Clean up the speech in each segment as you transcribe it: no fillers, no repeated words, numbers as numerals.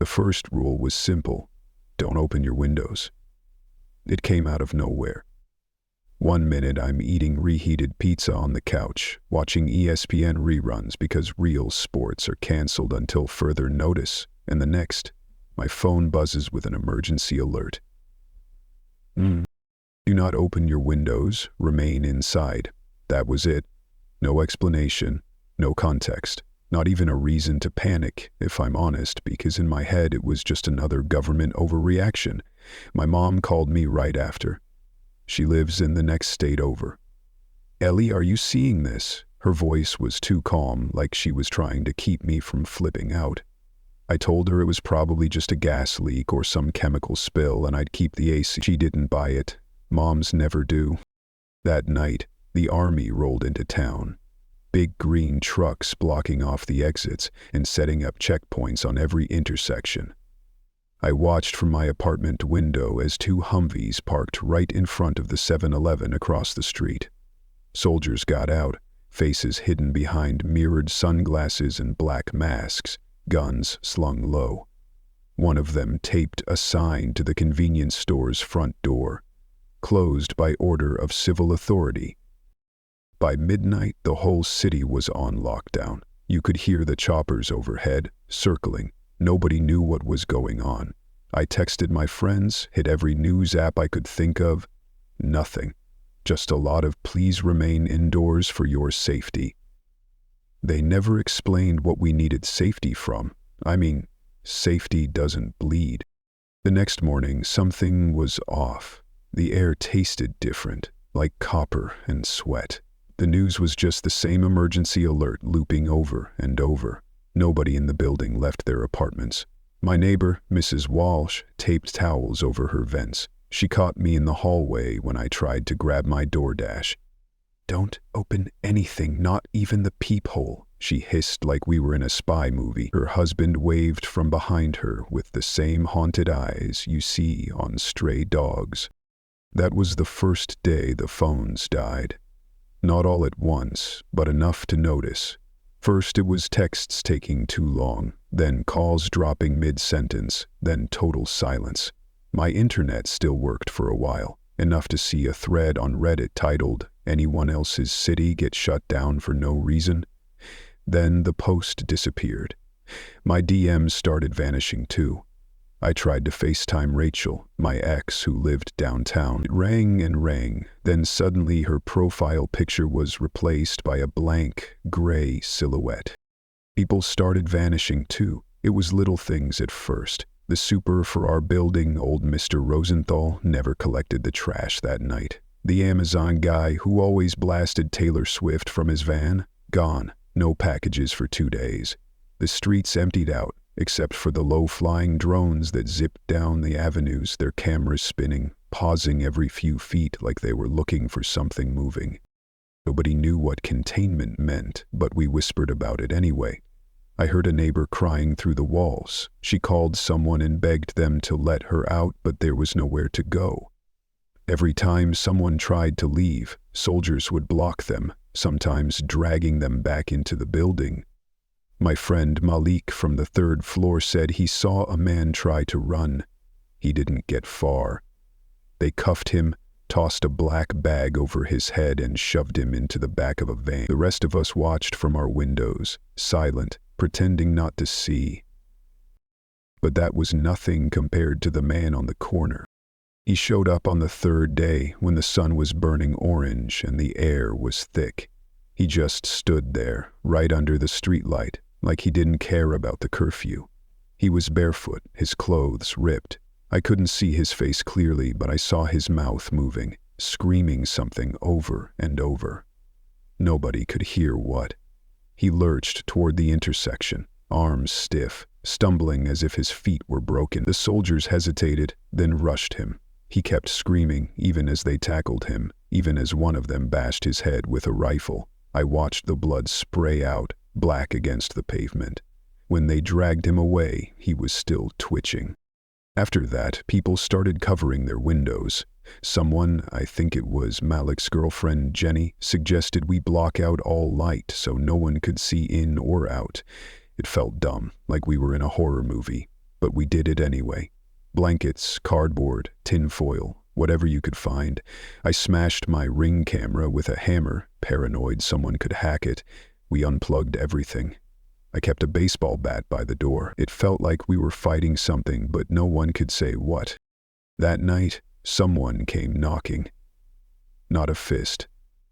The first rule was simple: don't open your windows. It came out of nowhere. One minute I'm eating reheated pizza on the couch, watching ESPN reruns because real sports are canceled until further notice, and the next, my phone buzzes with an emergency alert. Do not open your windows, remain inside. That was it. No explanation, no context, not even a reason to panic, if I'm honest, because in my head it was just another government overreaction. My mom called me right after. She lives in the next state over. "Ellie, are you seeing this?" Her voice was too calm, like she was trying to keep me from flipping out. I told her it was probably just a gas leak or some chemical spill and I'd keep the AC. She didn't buy it. Moms never do. That night, the army rolled into town. Big green trucks blocking off the exits and setting up checkpoints on every intersection. I watched from my apartment window as two Humvees parked right in front of the 7-Eleven across the street. Soldiers got out, faces hidden behind mirrored sunglasses and black masks, guns slung low. One of them taped a sign to the convenience store's front door: closed by order of civil authority. By midnight, the whole city was on lockdown. You could hear the choppers overhead, circling. Nobody knew what was going on. I texted my friends, hit every news app I could think of. Nothing. Just a lot of "please remain indoors for your safety." They never explained what we needed safety from. I mean, safety doesn't bleed. The next morning, something was off. The air tasted different, like copper and sweat. The news was just the same emergency alert looping over and over. Nobody in the building left their apartments. My neighbor, Mrs. Walsh, taped towels over her vents. She caught me in the hallway when I tried to grab my DoorDash. "Don't open anything, not even the peephole," she hissed like we were in a spy movie. Her husband waved from behind her with the same haunted eyes you see on stray dogs. That was the first day the phones died. Not all at once, but enough to notice. First it was texts taking too long, then calls dropping mid-sentence, then total silence. My internet still worked for a while, enough to see a thread on Reddit titled, "Anyone else's city get shut down for no reason?" Then the post disappeared. My DMs started vanishing too. I tried to FaceTime Rachel, my ex who lived downtown. It rang and rang, then suddenly her profile picture was replaced by a blank, gray silhouette. People started vanishing too. It was little things at first. The super for our building, old Mr. Rosenthal, never collected the trash that night. The Amazon guy who always blasted Taylor Swift from his van, gone. No packages for 2 days. The streets emptied out, except for the low-flying drones that zipped down the avenues, their cameras spinning, pausing every few feet like they were looking for something moving. Nobody knew what containment meant, but we whispered about it anyway. I heard a neighbor crying through the walls. She called someone and begged them to let her out, but there was nowhere to go. Every time someone tried to leave, soldiers would block them, sometimes dragging them back into the building. My friend Malik from the 3rd floor said he saw a man try to run. He didn't get far. They cuffed him, tossed a black bag over his head and shoved him into the back of a van. The rest of us watched from our windows, silent, pretending not to see. But that was nothing compared to the man on the corner. He showed up on the 3rd day when the sun was burning orange and the air was thick. He just stood there, right under the streetlight, like he didn't care about the curfew. He was barefoot, his clothes ripped. I couldn't see his face clearly, but I saw his mouth moving, screaming something over and over. Nobody could hear what. He lurched toward the intersection, arms stiff, stumbling as if his feet were broken. The soldiers hesitated, then rushed him. He kept screaming, even as they tackled him, even as one of them bashed his head with a rifle. I watched the blood spray out, black against the pavement. When they dragged him away, he was still twitching. After that, people started covering their windows. Someone, I think it was Malik's girlfriend Jenny, suggested we block out all light so no one could see in or out. It felt dumb, like we were in a horror movie. But we did it anyway. Blankets, cardboard, tinfoil, whatever you could find. I smashed my Ring camera with a hammer, paranoid someone could hack it. We unplugged everything. I kept a baseball bat by the door. It felt like we were fighting something, but no one could say what. That night, someone came knocking. Not a fist,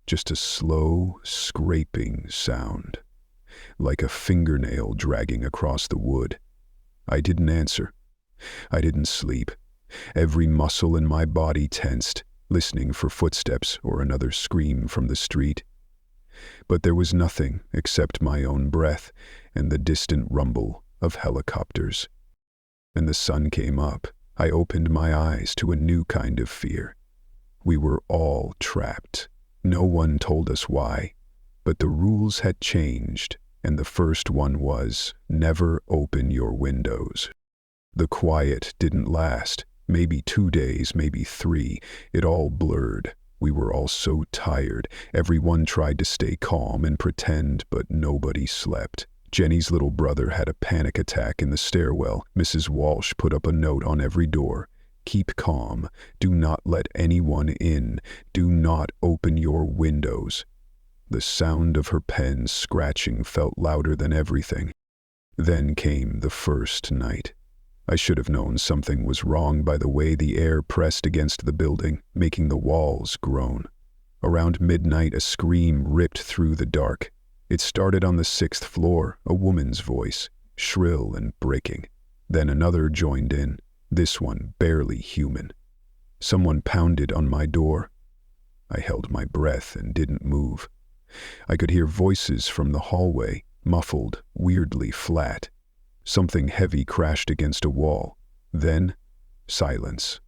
just a slow, scraping sound, like a fingernail dragging across the wood. I didn't answer. I didn't sleep. Every muscle in my body tensed, listening for footsteps or another scream from the street. But there was nothing except my own breath and the distant rumble of helicopters. And the sun came up. I opened my eyes to a new kind of fear. We were all trapped. No one told us why, but the rules had changed, and the first one was, never open your windows. The quiet didn't last. Maybe 2 days, maybe 3. It all blurred. We were all so tired. Everyone tried to stay calm and pretend, but nobody slept. Jenny's little brother had a panic attack in the stairwell. Mrs. Walsh put up a note on every door. Keep calm. Do not let anyone in. Do not open your windows. The sound of her pen scratching felt louder than everything. Then came the first night. I should have known something was wrong by the way the air pressed against the building, making the walls groan. Around midnight, a scream ripped through the dark. It started on the 6th floor, a woman's voice, shrill and breaking. Then another joined in, this one barely human. Someone pounded on my door. I held my breath and didn't move. I could hear voices from the hallway, muffled, weirdly flat. Something heavy crashed against a wall. Then, silence.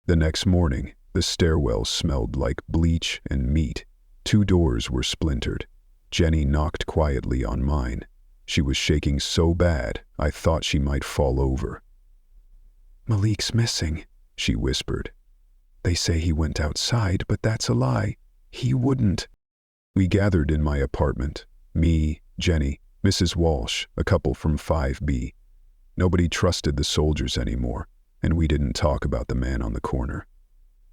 The next morning, the stairwell smelled like bleach and meat. 2 doors were splintered. Jenny knocked quietly on mine. She was shaking so bad, I thought she might fall over. "Malik's missing," she whispered. "They say he went outside, but that's a lie. He wouldn't." We gathered in my apartment. Me, Jenny, Mrs. Walsh, a couple from 5B. Nobody trusted the soldiers anymore, and we didn't talk about the man on the corner.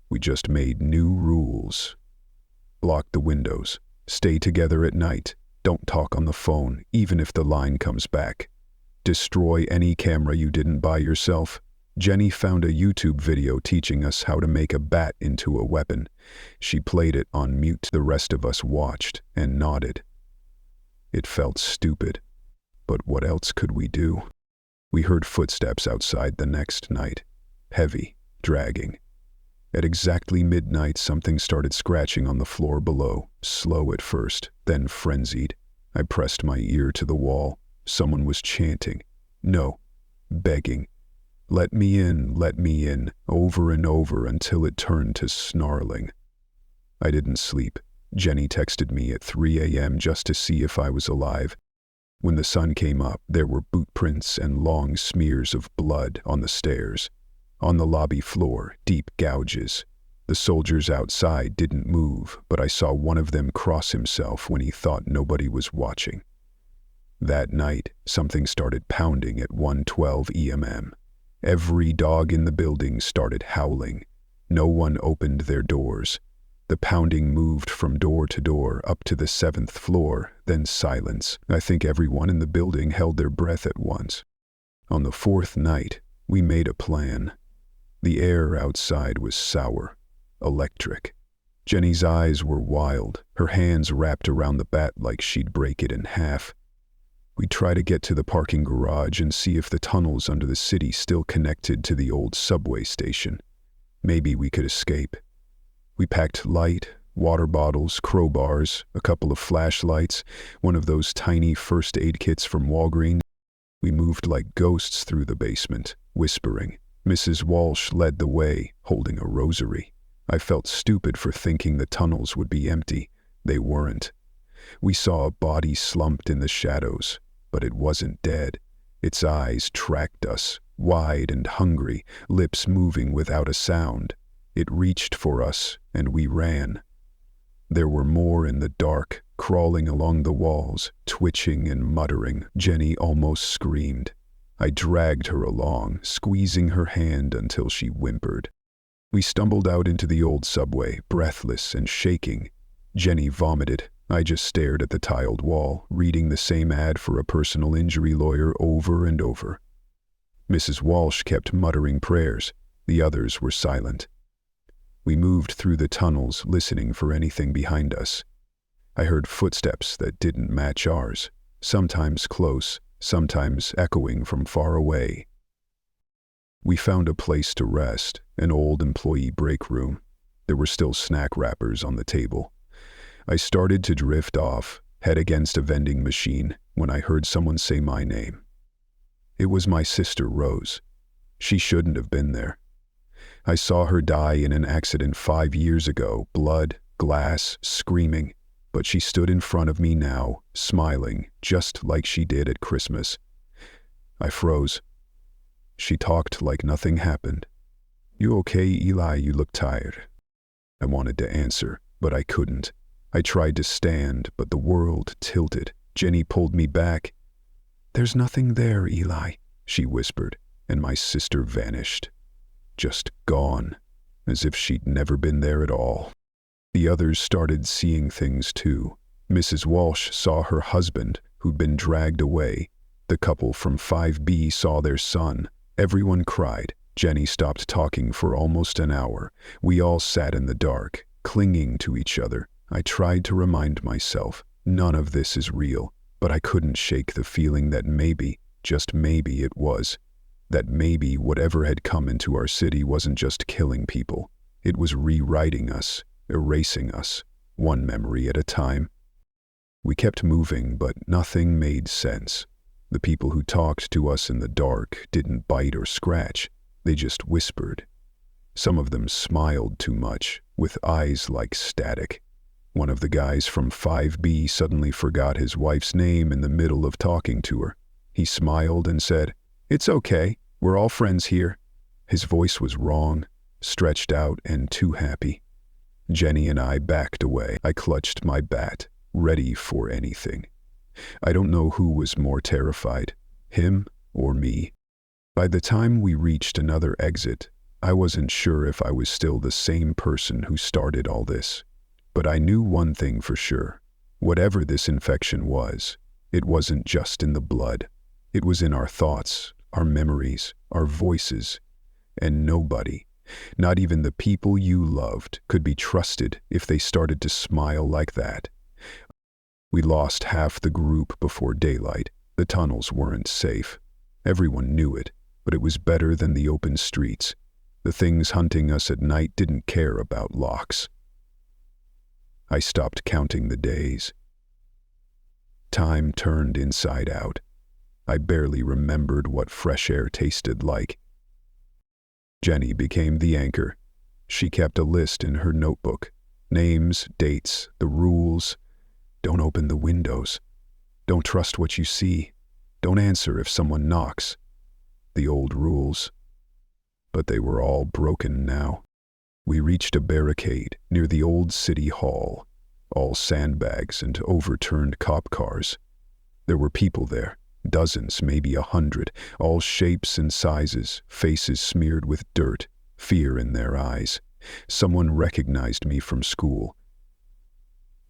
We just made new rules. Block the windows. Stay together at night. Don't talk on the phone, even if the line comes back. Destroy any camera you didn't buy yourself. Jenny found a YouTube video teaching us how to make a bat into a weapon. She played it on mute. The rest of us watched and nodded. It felt stupid, but what else could we do? We heard footsteps outside the next night, heavy, dragging. At exactly midnight, something started scratching on the floor below, slow at first, then frenzied. I pressed my ear to the wall. Someone was chanting. No, begging. Let me in, over and over until it turned to snarling. I didn't sleep. Jenny texted me at 3 a.m. just to see if I was alive. When the sun came up, there were boot prints and long smears of blood on the stairs. On the lobby floor, deep gouges. The soldiers outside didn't move, but I saw one of them cross himself when he thought nobody was watching. That night, something started pounding at 1:12 EMM. Every dog in the building started howling. No one opened their doors. The pounding moved from door to door up to the 7th floor, then silence. I think everyone in the building held their breath at once. On the 4th night, we made a plan. The air outside was sour, electric. Jenny's eyes were wild, her hands wrapped around the bat like she'd break it in half. We'd try to get to the parking garage and see if the tunnels under the city still connected to the old subway station. Maybe we could escape. We packed light, water bottles, crowbars, a couple of flashlights, one of those tiny first aid kits from Walgreens. We moved like ghosts through the basement, whispering. Mrs. Walsh led the way, holding a rosary. I felt stupid for thinking the tunnels would be empty. They weren't. We saw a body slumped in the shadows, but it wasn't dead. Its eyes tracked us, wide and hungry, lips moving without a sound. It reached for us, and we ran. There were more in the dark, crawling along the walls, twitching and muttering. Jenny almost screamed. I dragged her along, squeezing her hand until she whimpered. We stumbled out into the old subway, breathless and shaking. Jenny vomited. I just stared at the tiled wall, reading the same ad for a personal injury lawyer over and over. Mrs. Walsh kept muttering prayers. The others were silent. We moved through the tunnels, listening for anything behind us. I heard footsteps that didn't match ours, sometimes close, sometimes echoing from far away. We found a place to rest, an old employee break room. There were still snack wrappers on the table. I started to drift off, head against a vending machine, when I heard someone say my name. It was my sister, Rose. She shouldn't have been there. I saw her die in an accident 5 years ago, blood, glass, screaming, but she stood in front of me now, smiling, just like she did at Christmas. I froze. She talked like nothing happened. "You okay, Eli? You look tired." I wanted to answer, but I couldn't. I tried to stand, but the world tilted. Jenny pulled me back. "There's nothing there, Eli," she whispered, and my sister vanished. Just gone, as if she'd never been there at all. The others started seeing things too. Mrs. Walsh saw her husband, who'd been dragged away. The couple from 5B saw their son. Everyone cried. Jenny stopped talking for almost an hour. We all sat in the dark, clinging to each other. I tried to remind myself, none of this is real, but I couldn't shake the feeling that maybe, just maybe it was. That maybe whatever had come into our city wasn't just killing people. It was rewriting us, erasing us, one memory at a time. We kept moving, but nothing made sense. The people who talked to us in the dark didn't bite or scratch. They just whispered. Some of them smiled too much, with eyes like static. One of the guys from 5B suddenly forgot his wife's name in the middle of talking to her. He smiled and said, "It's okay, we're all friends here." His voice was wrong, stretched out and too happy. Jenny and I backed away. I clutched my bat, ready for anything. I don't know who was more terrified, him or me. By the time we reached another exit, I wasn't sure if I was still the same person who started all this. But I knew one thing for sure. Whatever this infection was, it wasn't just in the blood. It was in our thoughts, our memories, our voices. And nobody, not even the people you loved, could be trusted if they started to smile like that. We lost half the group before daylight. The tunnels weren't safe. Everyone knew it, but it was better than the open streets. The things hunting us at night didn't care about locks. I stopped counting the days. Time turned inside out. I barely remembered what fresh air tasted like. Jenny became the anchor. She kept a list in her notebook. Names, dates, the rules. Don't open the windows. Don't trust what you see. Don't answer if someone knocks. The old rules. But they were all broken now. We reached a barricade near the old city hall, all sandbags and overturned cop cars. There were people there, dozens, maybe 100, all shapes and sizes, faces smeared with dirt, fear in their eyes. Someone recognized me from school.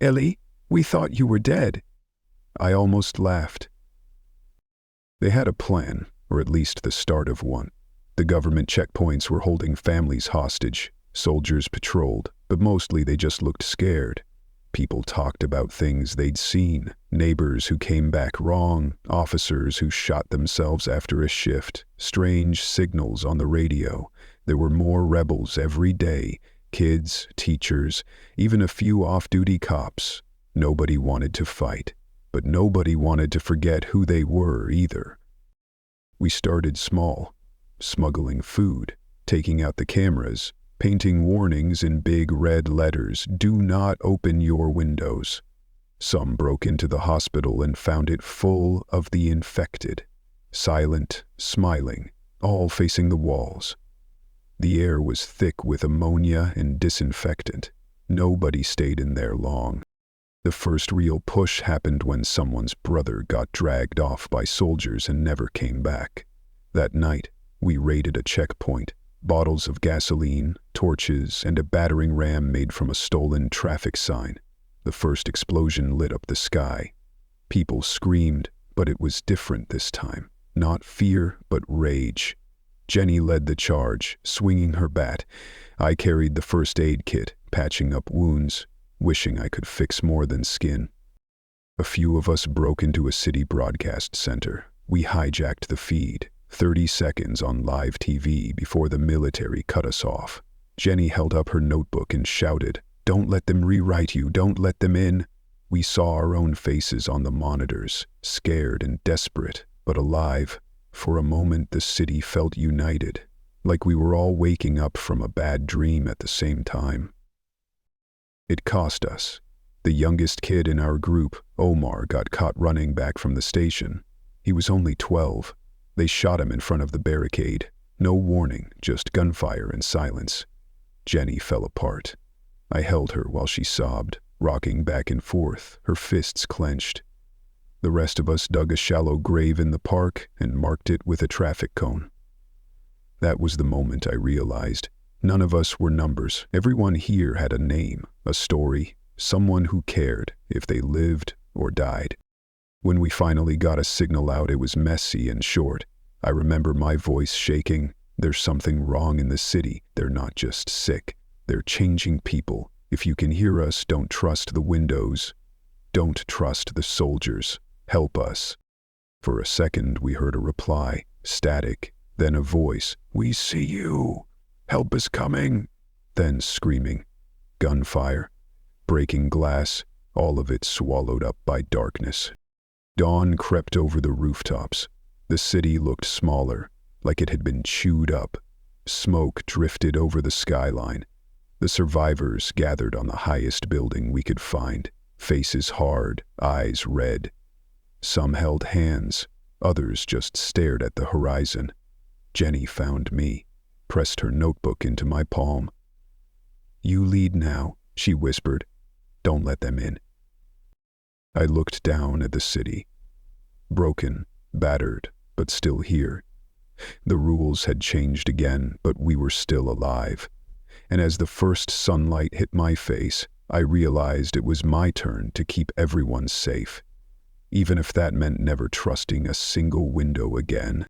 "Ellie, we thought you were dead." I almost laughed. They had a plan, or at least the start of one. The government checkpoints were holding families hostage. Soldiers patrolled, but mostly they just looked scared. People talked about things they'd seen, neighbors who came back wrong, officers who shot themselves after a shift, strange signals on the radio. There were more rebels every day, kids, teachers, even a few off-duty cops. Nobody wanted to fight, but nobody wanted to forget who they were either. We started small, smuggling food, taking out the cameras, painting warnings in big red letters, "Do not open your windows." Some broke into the hospital and found it full of the infected, silent, smiling, all facing the walls. The air was thick with ammonia and disinfectant. Nobody stayed in there long. The first real push happened when someone's brother got dragged off by soldiers and never came back. That night, we raided a checkpoint. Bottles of gasoline, torches, and a battering ram made from a stolen traffic sign. The first explosion lit up the sky. People screamed, but it was different this time. Not fear, but rage. Jenny led the charge, swinging her bat. I carried the first aid kit, patching up wounds, wishing I could fix more than skin. A few of us broke into a city broadcast center. We hijacked the feed, 30 seconds on live TV before the military cut us off. Jenny held up her notebook and shouted, "Don't let them rewrite you, don't let them in." We saw our own faces on the monitors, scared and desperate, but alive. For a moment the city felt united, like we were all waking up from a bad dream at the same time. It cost us. The youngest kid in our group, Omar, got caught running back from the station. He was only 12. They shot him in front of the barricade. No warning, just gunfire and silence. Jenny fell apart. I held her while she sobbed, rocking back and forth, her fists clenched. The rest of us dug a shallow grave in the park and marked it with a traffic cone. That was the moment I realized none of us were numbers. Everyone here had a name, a story, someone who cared if they lived or died. When we finally got a signal out, it was messy and short. I remember my voice shaking. There's something wrong in the city. They're not just sick. They're changing people. If you can hear us, don't trust the windows. Don't trust the soldiers. Help us. For a second, we heard a reply, static, then a voice. We see you. Help is coming. Then screaming. Gunfire. Breaking glass. All of it swallowed up by darkness. Dawn crept over the rooftops. The city looked smaller, like it had been chewed up. Smoke drifted over the skyline. The survivors gathered on the highest building we could find, faces hard, eyes red. Some held hands, others just stared at the horizon. Jenny found me, pressed her notebook into my palm. "You lead now," she whispered. "Don't let them in." I looked down at the city. Broken, battered, but still here. The rules had changed again, but we were still alive. And as the first sunlight hit my face, I realized it was my turn to keep everyone safe, even if that meant never trusting a single window again.